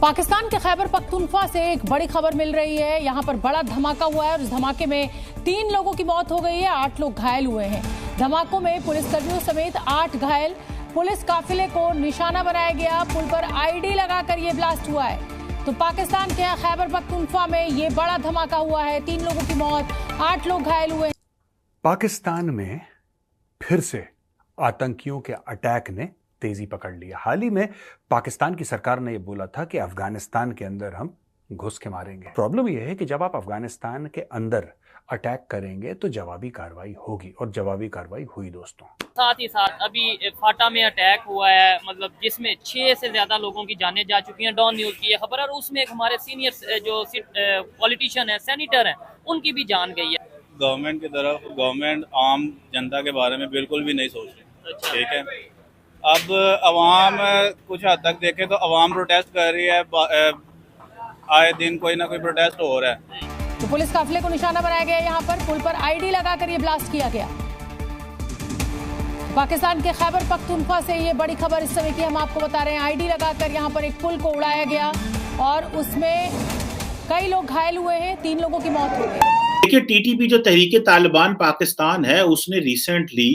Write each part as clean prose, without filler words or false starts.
पाकिस्तान के खैबर पख्तूनख्वा से एक बड़ी खबर मिल रही है। यहां पर बड़ा धमाका हुआ है और इस धमाके में 3 लोगों की मौत हो गई है, 8 लोग घायल हुए हैं। धमाकों में पुलिसकर्मियों समेत 8 घायल। पुलिस काफिले को निशाना बनाया गया। पुल पर आईडी लगाकर ये ब्लास्ट हुआ है। तो पाकिस्तान के खैबर पख्तूनख्वा में ये बड़ा धमाका हुआ है, 3 लोगों की मौत, 8 लोग घायल हुए। पाकिस्तान में फिर से आतंकियों के अटैक ने तेजी पकड़ लिया। हाल ही में पाकिस्तान की सरकार ने यह बोला था कि अफगानिस्तान के अंदर हम घुस के मारेंगे। प्रॉब्लम यह है कि जब आप अफगानिस्तान के अंदर अटैक करेंगे तो जवाबी कार्रवाई होगी, और जवाबी कार्रवाई हुई दोस्तों। साथ ही साथ अभी फाटा में अटैक हुआ है, मतलब जिसमें 6 से ज्यादा लोगों की जानें जा चुकी हैं। डॉन न्यूज की ये खबर है, और उसमें एक हमारे सीनियर जो पॉलिटिशियन है, सेनेटर हैं, उनकी भी जान गई है। गवर्नमेंट की तरफ गवर्नमेंट आम जनता के बारे में बिल्कुल भी नहीं सोच रही। अच्छा। ठीक है, अब अवाम कुछ हद तक देखे तो अवाम प्रोटेस्ट कर रही है, आए दिन कोई ना कोई प्रोटेस्ट हो रहा है। तो पुलिस काफिले को निशाना बनाया गया। यहाँ पर पुल पर आईडी लगाकर ये ब्लास्ट किया गया। पाकिस्तान के खैबर पख्तूनख्वा से ये बड़ी खबर इस समय की हम आपको बता रहे हैं। आईडी लगाकर यहाँ पर एक पुल को उड़ाया गया और उसमें कई लोग घायल हुए हैं, 3 लोगों की मौत हो गई। देखिए, टीटीपी जो तहरीके तालिबान पाकिस्तान है, उसने रिसेंटली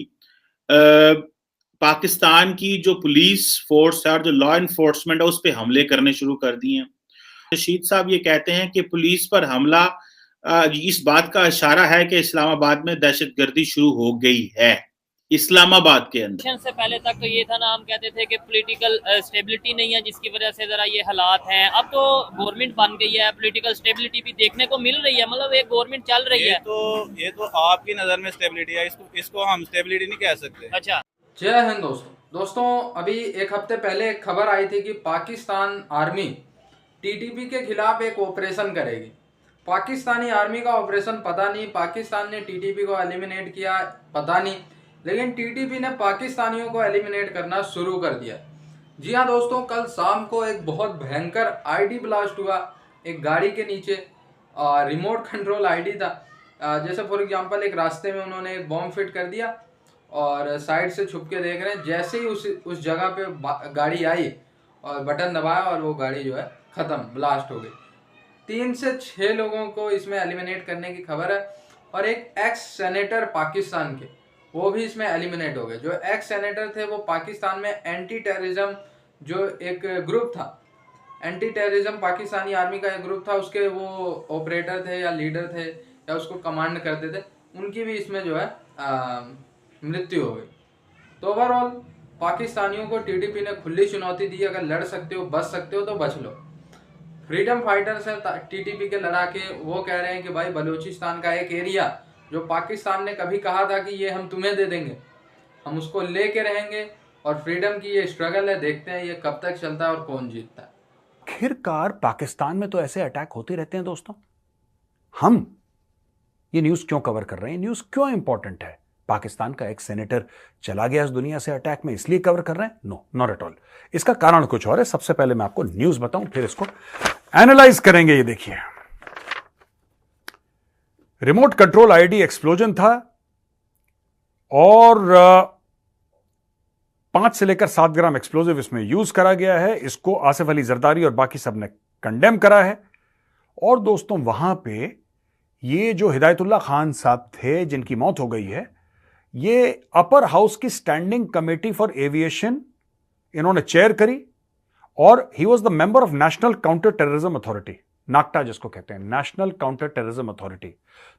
पाकिस्तान की जो पुलिस फोर्स है और जो लॉ एनफोर्समेंट है उस पर हमले करने शुरू कर दिए हैं। रशीद साहब ये कहते हैं कि पुलिस पर हमला इस बात का इशारा है कि इस्लामाबाद में दहशतगर्दी शुरू हो गई है। इस्लामाबाद के अंदर से पहले तक तो ये था ना, हम कहते थे कि पॉलिटिकल स्टेबिलिटी नहीं है, जिसकी वजह से जरा ये हालात हैं। अब तो गवर्नमेंट बन गई है, पॉलिटिकल स्टेबिलिटी भी देखने को मिल रही है, मतलब एक गवर्नमेंट चल रही है। ये तो आपकी नजर में स्टेबिलिटी है, इसको हम स्टेबिलिटी नहीं कह सकते। अच्छा, जय हिंद दोस्तों, अभी एक हफ्ते पहले एक खबर आई थी कि पाकिस्तान आर्मी टीटीपी के खिलाफ एक ऑपरेशन करेगी। पाकिस्तानी आर्मी का ऑपरेशन पता नहीं, पाकिस्तान ने टीटीपी को एलिमिनेट किया पता नहीं, लेकिन टीटीपी ने पाकिस्तानियों को एलिमिनेट करना शुरू कर दिया। जी हाँ दोस्तों, कल शाम को एक बहुत भयंकर आईडी ब्लास्ट हुआ एक गाड़ी के नीचे। रिमोट कंट्रोल आईडी था। जैसे फॉर एग्जांपल एक रास्ते में उन्होंने एक बॉम्ब फिट कर दिया और साइड से छुप के देख रहे हैं। जैसे ही उस जगह पे गाड़ी आई और बटन दबाया और वो गाड़ी जो है ख़त्म, ब्लास्ट हो गई। 3 से 6 लोगों को इसमें एलिमिनेट करने की खबर है, और एक एक्स सेनेटर पाकिस्तान के, वो भी इसमें एलिमिनेट हो गए। जो एक्स सेनेटर थे वो पाकिस्तान में एंटी टेररिज्म जो एक ग्रुप था, एंटी टेररिज्म पाकिस्तानी आर्मी का एक ग्रुप था, उसके वो ऑपरेटर थे या लीडर थे या उसको कमांड करते थे, उनकी भी इसमें जो है मृत्यु हो गई। तो ओवरऑल पाकिस्तानियों को टीटीपी ने खुली चुनौती दी, अगर लड़ सकते हो, बच सकते हो तो बच लो। फ्रीडम फाइटर्स है टीटीपी के लड़ाके, वो कह रहे हैं कि भाई बलूचिस्तान का एक एरिया जो पाकिस्तान ने कभी कहा था कि ये हम तुम्हें दे देंगे, हम उसको लेके रहेंगे, और फ्रीडम की ये स्ट्रगल है, देखते हैं ये कब तक चलता है और कौन जीतता है। आखिरकार पाकिस्तान में तो ऐसे अटैक होते रहते हैं दोस्तों। हम ये न्यूज क्यों कवर कर रहे हैं, न्यूज क्यों इंपॉर्टेंट है? पाकिस्तान का एक सेनेटर चला गया इस दुनिया से अटैक में, इसलिए कवर कर रहे हैं? No, not at all. इसका कारण कुछ और है। सबसे पहले मैं आपको न्यूज बताऊं, फिर इसको एनालाइज करेंगे। ये देखिए, रिमोट कंट्रोल आईडी एक्सप्लोजन था और 5 से लेकर 7 ग्राम एक्सप्लोजिव इसमें यूज करा गया है। इसको आसिफ अली जरदारी और बाकी सब ने कंडेम करा है। और दोस्तों, वहां पे ये जो हिदायतुल्लाह खान साहब थे जिनकी मौत हो गई है, ये अपर हाउस की स्टैंडिंग कमेटी फॉर एविएशन इन्होंने चेयर करी, और he was the member of national counter terrorism authority, NACTA जिसको कहते हैं, नेशनल काउंटर टेररिज्म अथॉरिटी।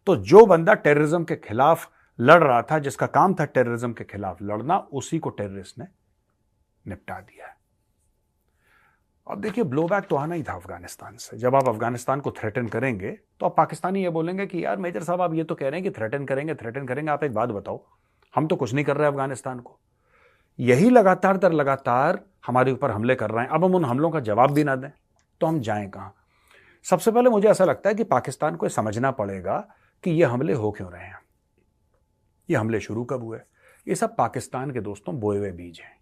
तो जो बंदा टेररिज्म के खिलाफ लड़ रहा था, जिसका काम था टेररिज्म के खिलाफ लड़ना, उसी को टेररिस्ट ने निपटा दिया है। अब देखिए, ब्लोबैक तो आना ही था अफगानिस्तान से। जब आप अफगानिस्तान को थ्रेटन करेंगे तो आप पाकिस्तानी ये बोलेंगे कि यार मेजर साहब, आप ये तो कह रहे हैं कि थ्रेटन करेंगे, आप एक बात बताओ, हम तो कुछ नहीं कर रहे अफगानिस्तान को। यही लगातार दर लगातार हमारे ऊपर हमले कर रहे हैं। अब हम उन हमलों का जवाब भी ना दें तो हम जाएं कहां? सबसे पहले मुझे ऐसा लगता है कि पाकिस्तान को समझना पड़ेगा कि ये हमले हो क्यों रहे हैं, ये हमले शुरू कब हुए। ये सब पाकिस्तान के दोस्तों बोए हुए बीज हैं।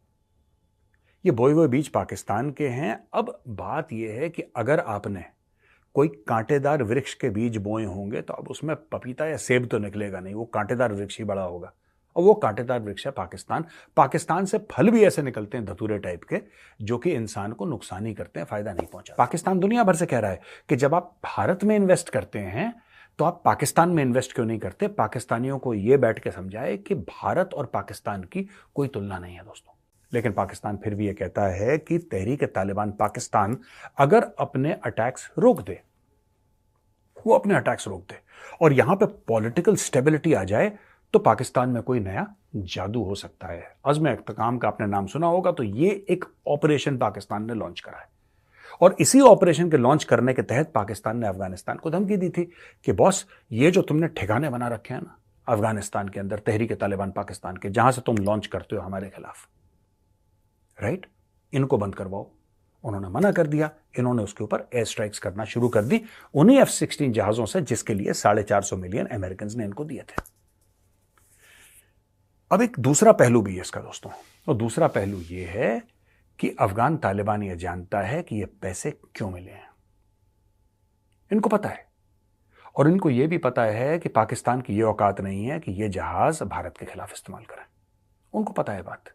ये बोए हुए बीज पाकिस्तान के हैं। अब बात यह है कि अगर आपने कोई कांटेदार वृक्ष के बीज बोए होंगे तो अब उसमें पपीता या सेब तो निकलेगा नहीं, वो कांटेदार वृक्ष ही बड़ा होगा, और वो कांटेदार वृक्ष है पाकिस्तान। पाकिस्तान से फल भी ऐसे निकलते हैं धतूरे टाइप के, जो कि इंसान को नुकसान ही करते हैं, फायदा नहीं पहुंचा। पाकिस्तान दुनिया भर से कह रहा है कि जब आप भारत में इन्वेस्ट करते हैं तो आप पाकिस्तान में इन्वेस्ट क्यों नहीं करते। पाकिस्तानियों को यह बैठ के समझाए कि भारत और पाकिस्तान की कोई तुलना नहीं है दोस्तों। लेकिन पाकिस्तान फिर भी यह कहता है कि तहरीक-ए-तालिबान पाकिस्तान अगर अपने अटैक्स रोक दे, वो अपने अटैक्स रोक दे और यहां पे पॉलिटिकल स्टेबिलिटी आ जाए, तो पाकिस्तान में कोई नया जादू हो सकता है। अज़्म इस्तेहकाम का आपने नाम सुना होगा, तो ये एक ऑपरेशन पाकिस्तान ने लॉन्च करा है और इसी ऑपरेशन के लॉन्च करने के तहत पाकिस्तान ने अफगानिस्तान को धमकी दी थी कि बॉस, ये जो तुमने ठिकाने बना रखे हैं ना अफगानिस्तान के अंदर, तहरीक-ए-तालिबान पाकिस्तान के, जहां से तुम लॉन्च करते हो हमारे खिलाफ, राइट, इनको बंद करवाओ। उन्होंने मना कर दिया। इन्होंने उसके ऊपर एयर स्ट्राइक्स करना शुरू कर दी, उन्हीं F-16 जहाजों से जिसके लिए 450 मिलियन अमेरिकन ने इनको दिए थे। अब एक दूसरा पहलू भी है इसका दोस्तों, और दूसरा पहलू यह है कि अफगान तालिबान यह जानता है कि ये पैसे क्यों मिले हैं। इनको पता है, और इनको यह भी पता है कि पाकिस्तान की यह औकात नहीं है कि यह जहाज भारत के खिलाफ इस्तेमाल करें। उनको पता है बात,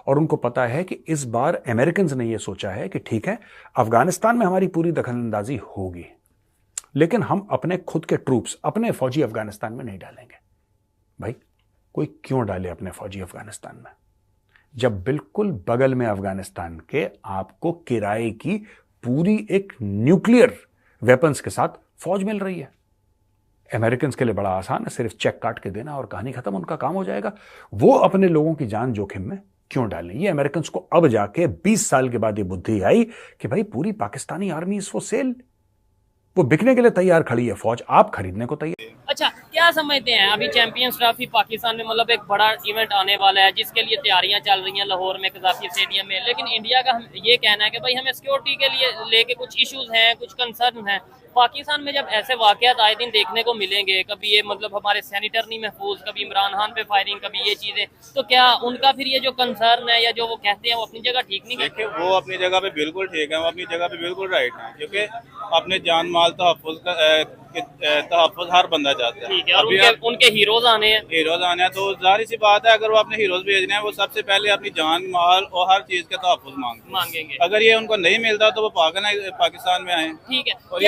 और उनको पता है कि इस बार अमेरिकन ने यह सोचा है कि ठीक है, अफगानिस्तान में हमारी पूरी दखलंदाजी होगी, लेकिन हम अपने खुद के ट्रूप्स, अपने फौजी अफगानिस्तान में नहीं डालेंगे। भाई, कोई क्यों डाले अपने फौजी अफगानिस्तान में, जब बिल्कुल बगल में अफगानिस्तान के आपको किराए की पूरी एक न्यूक्लियर वेपन्स के साथ फौज मिल रही है। अमेरिकन के लिए बड़ा आसान है, सिर्फ चेक काट के देना और कहानी खत्म, उनका काम हो जाएगा। वो अपने लोगों की जान जोखिम में क्यों डालें। ये अमेरिकन को अब जाके 20 साल के बाद ये बुद्धि आई कि भाई पूरी Pakistani army is for sale, वो बिकने के लिए तैयार खड़ी है, फौज आप खरीदने को तैयार। अच्छा, क्या समझते हैं अभी चैंपियंस ट्रॉफी पाकिस्तान में मतलब एक बड़ा इवेंट आने वाला है जिसके लिए तैयारियां चल रही हैं लाहौर में कज़ाफ़ी स्टेडियम में, लेकिन इंडिया का हम ये कहना है कि भाई हमें सिक्योरिटी के लिए लेके कुछ इश्यूज हैं, कुछ कंसर्न हैं। पाकिस्तान में जब ऐसे वाकयात आए दिन देखने को मिलेंगे, कभी ये मतलब हमारे सैनिटर नहीं महफूज, कभी इमरान खान पे फायरिंग, कभी ये चीजें, तो क्या उनका फिर ये जो कंसर्न है या जो वो कहते हैं वो अपनी जगह ठीक नहीं देखिए, वो अपनी जगह पे बिल्कुल ठीक है, वो अपनी जगह पे बिल्कुल राइट है, क्योंकि अपने जान माल तहफ़्फ़ुज़ हर बंदा चाहता है। ठीक है, और उनके हीरोज आने हैं, तो जाहिर सी बात है, अगर वो अपने हीरोज भेजने हैं, वो सबसे पहले अपनी जान माल और हर चीज का तहफ़्फ़ुज़ मांगेंगे। अगर ये उनको नहीं मिलता तो वो पाकिस्तान में आए। ठीक है, और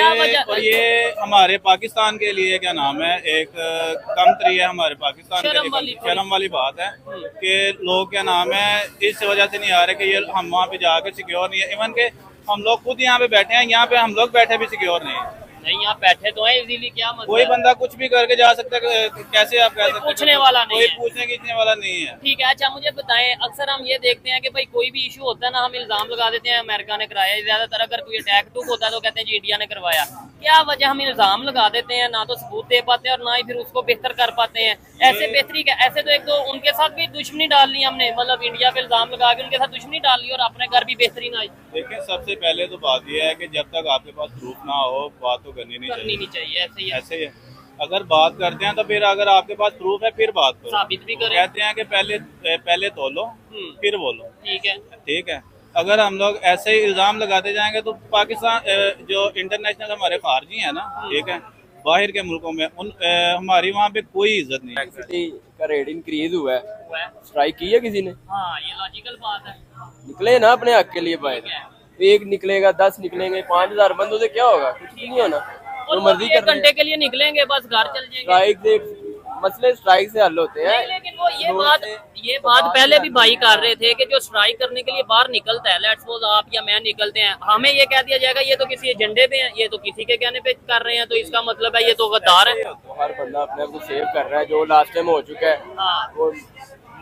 ये हमारे पाकिस्तान के लिए क्या नाम है, एक कमतरी है हमारे पाकिस्तान के लिए, शर्म वाली बात है कि लोग क्या नाम है इस वजह से नहीं आ रहे कि ये हम वहाँ पे जाकर सिक्योर नहीं है। इवन के हम लोग खुद यहाँ पे बैठे हैं, यहाँ पे हम लोग बैठे भी सिक्योर नहीं है। नहीं, यहाँ बैठे तो है इजीली, क्या मतलब कोई बंदा कुछ भी करके जा सकता है, कैसे आप कह सकते हैं, पूछने वाला नहीं है, कोई पूछने खींचने वाला नहीं है। ठीक है। अच्छा, मुझे बताएं, अक्सर हम ये देखते हैं कि भाई कोई भी इशू होता है ना, हम इल्जाम लगा देते हैं अमेरिका ने कराया, ज्यादातर अगर कोई अटैक टूक होता है तो कहते हैं जी इंडिया ने करवाया। क्या वजह हम इल्जाम लगा देते हैं, ना तो सबूत दे पाते हैं और ना ही फिर उसको बेहतर कर पाते हैं। ऐसे बेहतरी क्या, ऐसे तो एक तो उनके साथ भी दुश्मनी डाल ली हमने, मतलब इंडिया पे इल्जाम लगा के उनके साथ दुश्मनी डाल ली और अपने घर भी बेहतरी ना आई। देखिए, सबसे पहले तो बात यह है कि जब तक आपके पास प्रूफ ना हो, बात तो करनी नहीं चाहिए। ऐसे ही है। अगर बात करते हैं तो फिर अगर आपके पास प्रूफ है फिर बात करो, साबित भी करें। कहते हैं कि पहले तोलो फिर बोलो। ठीक है। अगर हम लोग ऐसे ही इल्जाम लगाते जाएंगे तो पाकिस्तान जो इंटरनेशनल हमारे खारजी है ना, ठीक है, बाहर के मुल्कों में हमारी वहाँ पे कोई इज्जत नहीं है। इलेक्ट्रिसिटी का रेट इंक्रीज हुआ है, स्ट्राइक की है किसी ने? हाँ, ये लॉजिकल बात है। निकले ना अपने हक के लिए बाहर, एक निकलेगा 10 निकलेंगे, 5000 बंदों से क्या होगा, कुछ भी नहीं होना, जो मर्जी कर घंटे के लिए निकलेंगे, बस घर चल जाएंगे। स्ट्राइक से मसले स्ट्राइक से हल होते हैं। लेकिन वो ये बात पहले भी भाई कर रहे थे कि जो स्ट्राइक करने के लिए बाहर निकलता है, लेट्स सपोज आप या मैं निकलते हैं, हमें ये कह दिया जाएगा ये तो किसी एजेंडे पे है, ये तो किसी के कहने पे कर रहे हैं, तो इसका मतलब है ये तो गद्दार है। हर बंदा अपने आप को सेव कर रहा है, जो लास्ट टाइम हो चुका है। हाँ, वो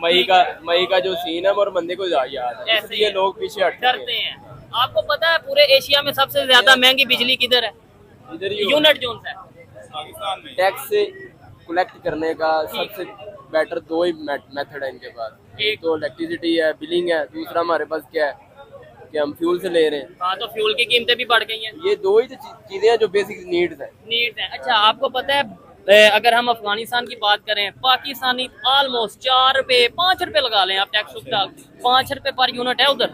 मई का जो सीन है वो बंदे को याद है, इसलिए लोग पीछे डरते हैं। आपको पता है पूरे एशिया में सबसे ज्यादा महंगी बिजली किधर है? इधर यूनिट जोन है। पाकिस्तान में टैक्स से कलेक्ट करने का सबसे बेटर 2 ही मेथड है इनके पास। एक तो इलेक्ट्रिसिटी है, बिलिंग है, दूसरा हमारे पास क्या है कि हम फ्यूल से ले रहे हैं। हाँ, तो फ्यूल की कीमतें भी बढ़ गई हैं। ये 2 ही तो चीजें हैं जो बेसिक नीड्स हैं। अच्छा, आपको पता है अगर हम अफगानिस्तान की बात करें, पाकिस्तानी ऑलमोस्ट 4 रुपए 5 रुपए लगा लें आप टैक्स, 5 रुपए पर यूनिट है उधर।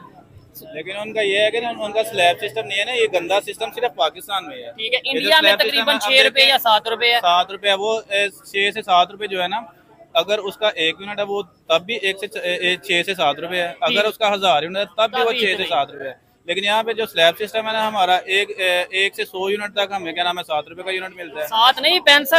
लेकिन उनका ये है कि उनका स्लैब सिस्टम नहीं है ना, ये गंदा सिस्टम सिर्फ पाकिस्तान में है। ठीक है, इंडिया में तकरीबन 6 रुपए या 7 रुपए है। 7 रुपए, वो 6 से 7 रुपए जो है ना, अगर उसका 1 यूनिट है वो तब भी 6 से 7 रुपए है, अगर उसका 1000 यूनिट है तब भी वो 6 से 7 रुपए है। लेकिन यहाँ पे जो स्लैब सिस्टम है ना हमारा, एक से 100 यूनिट तक हमें क्या नाम है 7 रुपए का यूनिट मिलता है। 7 नहीं 65